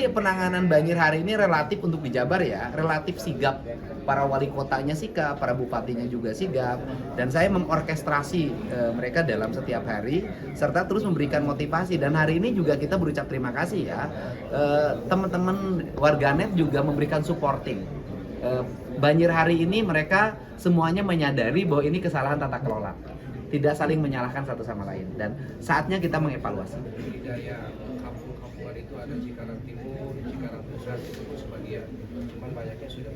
sih penanganan banjir hari ini relatif untuk di Jabar ya, relatif sigap. Para wali kotanya sigap, para bupatinya juga sigap, dan saya mengorkestrasi mereka dalam setiap hari, serta terus memberikan motivasi. Dan hari ini juga kita berucap terima kasih ya, teman-teman warganet juga memberikan supporting. Banjir hari ini mereka semuanya menyadari bahwa ini kesalahan tata kelola, tidak saling menyalahkan satu sama lain, dan saatnya kita mengevaluasi. Di daya kampung-kampungan itu ada Cikarang Timur, Cikarang Pusat itu sebagian, cuman banyaknya sudah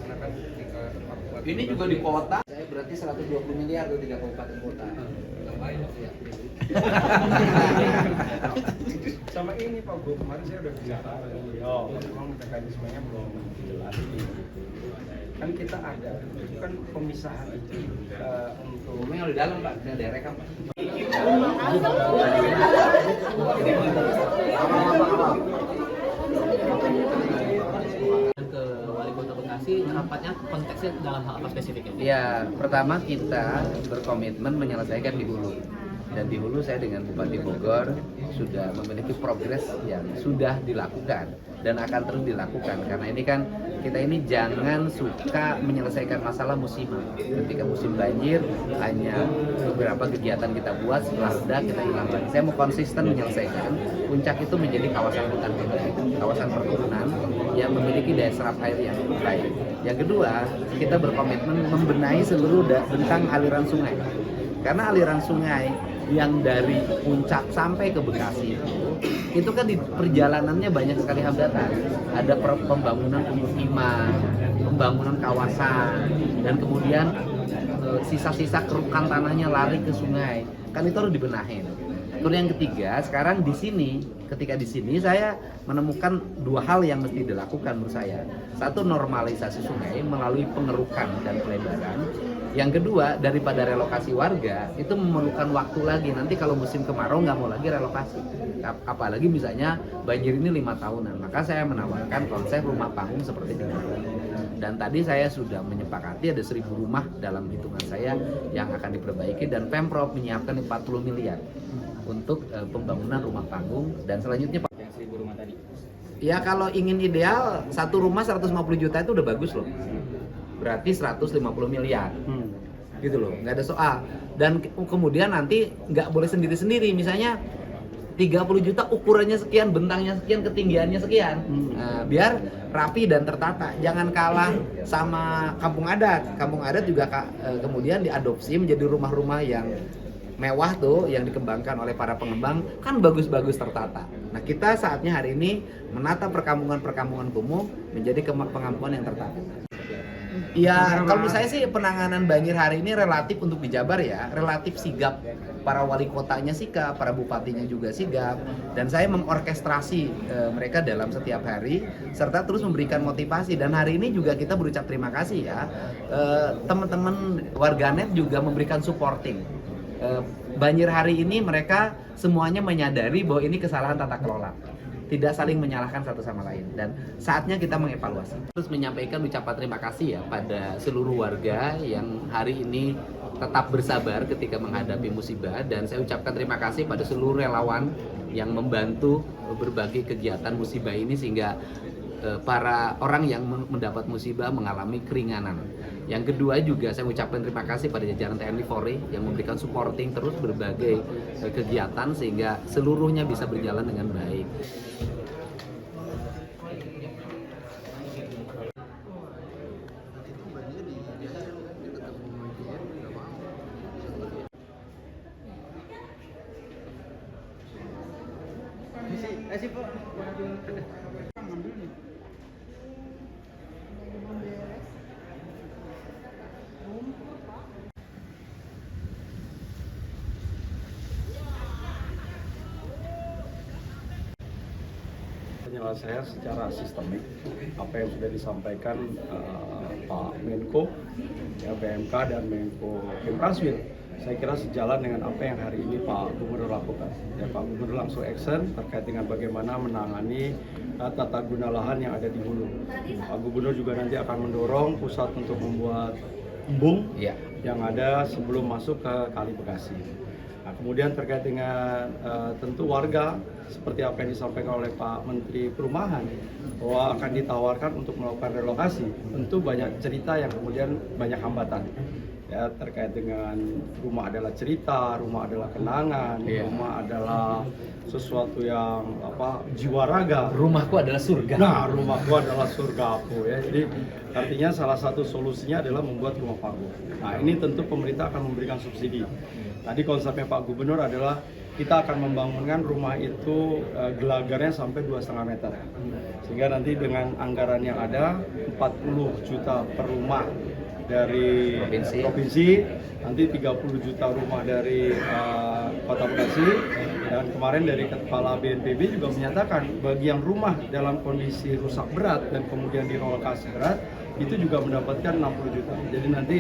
karena kan ketika Papua Ini juga di kota, saya berarti 120 miliar tuh 3 kabupaten kota. ngapain ya. Sama ini Pak Guru, kemarin saya udah bicara dengan beliau, memang mekanismenya belum jelas. Kan kita ada, itu kan pemisahan itu untuk Rumahnya di dalam Pak, ada rekam Pak. Ke Wali Kota Bekasi, rapatnya konteksnya dalam hal apa spesifiknya? Ya, pertama kita berkomitmen menyelesaikan di hulu. Dan di hulu saya dengan Bupati Bogor sudah memiliki progres yang sudah dilakukan dan akan terus dilakukan, karena ini kan kita ini jangan suka menyelesaikan masalah musiman. Ketika musim banjir hanya beberapa kegiatan kita buat, setelah udah kita hilang lagi. Saya mau konsisten menyelesaikan. Puncak itu menjadi kawasan hutan tindai, kawasan perkebunan yang memiliki daya serap air yang baik. Yang kedua, kita berkomitmen membenahi seluruh bentang aliran sungai. Karena aliran sungai yang dari Puncak sampai ke Bekasi itu kan di perjalanannya banyak sekali hambatan. Ada pembangunan pemukiman, pembangunan kawasan, dan kemudian sisa-sisa kerukan tanahnya lari ke sungai. Kan itu harus dibenahin. Terus yang ketiga, sekarang di sini, ketika di sini saya menemukan dua hal yang mesti dilakukan menurut saya. Satu, normalisasi sungai melalui pengerukan dan pelebaran. Yang kedua, daripada relokasi warga, itu memerlukan waktu lagi. Nanti kalau musim kemarau nggak mau lagi relokasi. Apalagi misalnya banjir ini 5 tahunan. Maka saya menawarkan konsep rumah panggung seperti di Bogor. Dan tadi saya sudah menyepakati ada 1.000 rumah dalam hitungan saya yang akan diperbaiki. Dan Pemprov menyiapkan 40 miliar untuk pembangunan rumah panggung. Dan selanjutnya Pak, Yang 1.000 rumah tadi. ya kalau ingin ideal, satu rumah 150 juta itu udah bagus loh. Berarti 150 miliar. Gitu loh, nggak ada soal. Dan kemudian nanti nggak boleh sendiri-sendiri. Misalnya 30 juta ukurannya sekian, bentangnya sekian, ketinggiannya sekian. Nah, biar rapi dan tertata. Jangan kalah sama kampung adat. Kampung adat juga kemudian diadopsi menjadi rumah-rumah yang mewah tuh, yang dikembangkan oleh para pengembang, kan bagus-bagus tertata. Nah, kita saatnya hari ini menata perkampungan-perkampungan kumuh menjadi pengampungan yang tertata. Ya, kalau menurut saya sih penanganan banjir hari ini relatif untuk di Jabar ya, relatif sigap. Para wali kotanya sigap, para bupatinya juga sigap, dan saya mengorkestrasi mereka dalam setiap hari, serta terus memberikan motivasi. Dan hari ini juga kita berucap terima kasih ya, teman-teman warganet juga memberikan supporting. Banjir hari ini mereka semuanya menyadari bahwa ini kesalahan tata kelola, tidak saling menyalahkan satu sama lain, dan saatnya kita mengevaluasi. Terus menyampaikan ucapan terima kasih ya pada seluruh warga yang hari ini tetap bersabar ketika menghadapi musibah, dan saya ucapkan terima kasih pada seluruh relawan yang membantu berbagai kegiatan musibah ini sehingga para orang yang mendapat musibah mengalami keringanan. Yang kedua juga saya ucapkan terima kasih pada jajaran TNI Polri yang memberikan supporting terus berbagai kegiatan sehingga seluruhnya bisa berjalan dengan baik. Penyelesaian secara sistemik apa yang sudah disampaikan Pak Menko, ya, PMK dan Menko Kempraswil, saya kira sejalan dengan apa yang hari ini Pak Gubernur lakukan. Ya, Pak Gubernur langsung action terkait dengan bagaimana menangani tata guna lahan yang ada di hulu. Pak Gubernur juga nanti akan mendorong pusat untuk membuat embung yang ada sebelum masuk ke Kali Bekasi. Nah, kemudian terkait dengan tentu warga, seperti apa yang disampaikan oleh Pak Menteri Perumahan, bahwa akan ditawarkan untuk melakukan relokasi. Tentu banyak cerita yang kemudian banyak hambatan. Ya, terkait dengan rumah adalah cerita, rumah adalah kenangan, rumah adalah sesuatu yang jiwa raga. Rumahku adalah surga. Nah, rumahku adalah surgaku ya. Jadi artinya salah satu solusinya adalah membuat rumah panggung. Nah, ini tentu pemerintah akan memberikan subsidi. Tadi konsepnya Pak Gubernur adalah kita akan membangunkan rumah itu gelagarnya sampai 2,5 meter. Sehingga nanti dengan anggaran yang ada 40 juta per rumah dari provinsi, nanti 30 juta rumah dari Kota Bekasi, dan kemarin dari Kepala BNPB juga menyatakan bagi yang rumah dalam kondisi rusak berat dan kemudian direlokasi berat itu juga mendapatkan 60 juta. Jadi nanti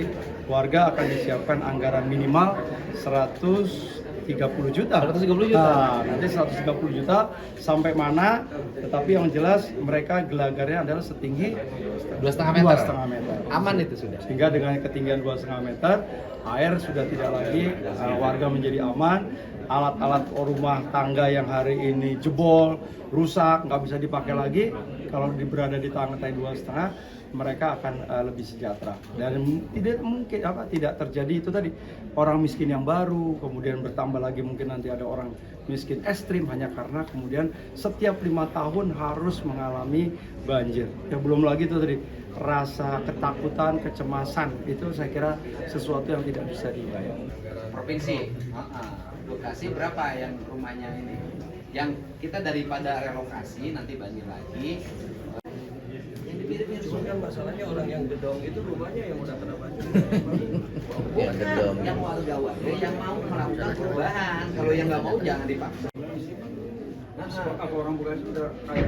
warga akan disiapkan anggaran minimal 130 juta. 130 juta. Nah, nanti 130 juta sampai mana? Tetapi yang jelas mereka gelagarnya adalah setinggi 2,5 meter. 2,5 meter. Aman itu sudah. Sehingga dengan ketinggian 2,5 meter, air sudah tidak lagi, warga menjadi aman. Alat-alat rumah tangga yang hari ini jebol, rusak, nggak bisa dipakai lagi, kalau berada di lantai 2,5, mereka akan lebih sejahtera. Dan tidak mungkin tidak terjadi itu tadi orang miskin yang baru, kemudian bertambah lagi mungkin nanti ada orang miskin ekstrim hanya karena kemudian setiap 5 tahun harus mengalami banjir. Ya belum lagi itu tadi rasa ketakutan, kecemasan, itu saya kira sesuatu yang tidak bisa dibayangkan. Provinsi. Bekasi berapa yang rumahnya ini? Yang kita daripada relokasi nanti banjir lagi. Yang dipilih-pilih Kan masalahnya orang yang gedong itu rumahnya yang udah kena banjir. bukan gedong, yang warga yang mau melakukan perubahan. Kalau yang nggak mau jangan dipaksa. Apa orang Bekasi udah kayak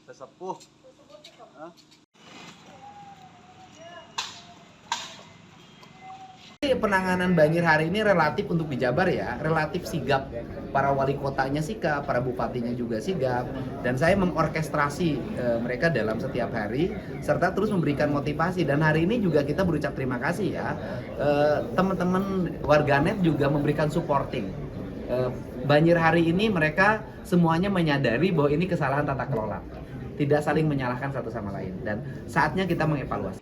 Sesepuh. Penanganan banjir hari ini relatif untuk di Jabar ya, relatif sigap. Para wali kotanya sigap, para bupatinya juga sigap, dan saya mengorkestrasi mereka dalam setiap hari serta terus memberikan motivasi. Dan hari ini juga kita berucap terima kasih ya, teman-teman warganet juga memberikan supporting. Banjir hari ini mereka semuanya menyadari bahwa ini kesalahan tata kelola, tidak saling menyalahkan satu sama lain, dan saatnya kita mengevaluasi.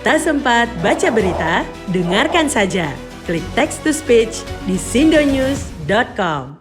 Tak sempat baca berita? Dengarkan saja. Klik text to speech di sindonews.com.